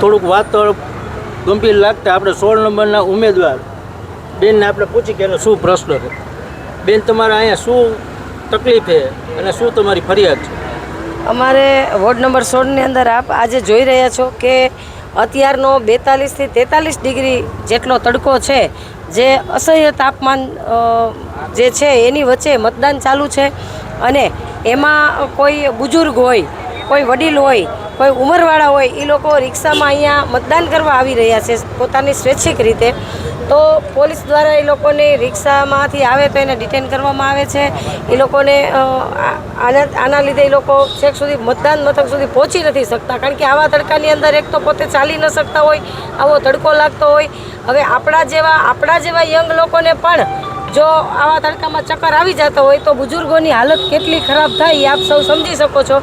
થોડુંક વાતાવરણ ગંભીર લાગતા આપણે 16 નંબરના ઉમેદવાર બેનને આપણે પૂછી કે એનો શું પ્રશ્ન છે. બેન, તમારા અહીંયા શું તકલીફ છે અને શું તમારી ફરિયાદ છે? અમારે વોર્ડ નંબર 16ની અંદર આપ આજે જોઈ રહ્યા છો કે અત્યારનો 42 થી 43 ડિગ્રી જેટલો તડકો છે, જે અસહ્ય તાપમાન જે છે એની વચ્ચે મતદાન ચાલુ છે. અને એમાં કોઈ બુજુર્ગ હોય, કોઈ વડીલ હોય, કોઈ ઉંમરવાળા હોય, એ લોકો રિક્ષામાં અહીંયા મતદાન કરવા આવી રહ્યા છે પોતાની સ્વૈચ્છિક રીતે. તો પોલીસ દ્વારા એ લોકોને રિક્ષામાંથી આવે તો એને ડિટેન કરવામાં આવે છે. એ લોકોને આના લીધે એ લોકો છેક સુધી મતદાન મથક સુધી પહોંચી નથી શકતા, કારણ કે આવા તડકાની અંદર એક તો પોતે ચાલી ન શકતા હોય, આવો તડકો લાગતો હોય. હવે આપણા જેવા યંગ લોકોને પણ જો આવા તડકામાં ચક્કર આવી જતા હોય તો બુઝુર્ગોની હાલત કેટલી ખરાબ થાય એ આપ સૌ સમજી શકો છો.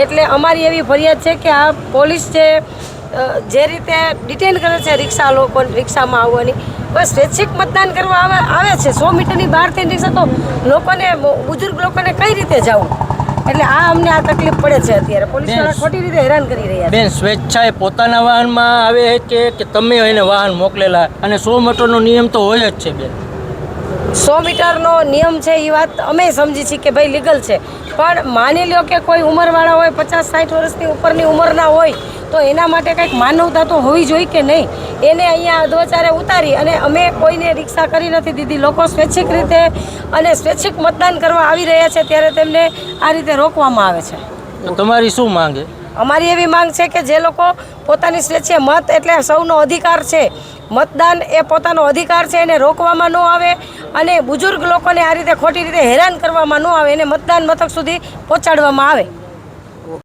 એટલે અમારી એવી ફરિયાદ છે કે આ પોલીસ જે રીતે ડિટેન કરે છે રિક્ષામાં આવવાની, બસ સ્વૈચ્છિક મતદાન કરવા આવે છે 100 મીટરની બહારથી રિક્ષા, તો લોકોને બુઝુર્ગ લોકોને કઈ રીતે જવું? એટલે અમને આ તકલીફ પડે છે. અત્યારે પોલીસવાળા ખોટી રીતે હેરાન કરી રહ્યા છે. બેન, સ્વેચ્છાએ પોતાના વાહનમાં આવે છે કે તમે એને વાહન મોકલેલા? અને 100 મીટરનો નિયમ તો હોય જ છે બેન. 100 મીટરનો નિયમ છે એ વાત અમે સમજી છીએ કે ભાઈ લીગલ છે, પણ માની લો કે કોઈ ઉંમરવાળા હોય, 50-60 વર્ષની ઉપરની ઉંમરના હોય, તો એના માટે કંઈક માનવતા તો હોવી જોઈએ કે નહીં? એને અહીંયા અધવચારે ઉતારી અને અમે કોઈને રિક્ષા કરી નથી દીધી. લોકો સ્વૈચ્છિક રીતે અને સ્વૈચ્છિક મતદાન કરવા આવી રહ્યા છે, ત્યારે તેમને આ રીતે રોકવામાં આવે છે. તો તમારી શું માંગ છે? અમારી એવી માંગ છે કે જે લોકો પોતાની સ્વેચ્છાએ મત, એટલે સૌનો અધિકાર છે, મતદાન એ પોતાનો અધિકાર છે, એને રોકવામાં ન આવે. અને બુઝુર્ગ લોકોને આ રીતે ખોટી રીતે હેરાન કરવામાં ન આવે, એને મતદાન મથક સુધી પહોંચાડવામાં આવે.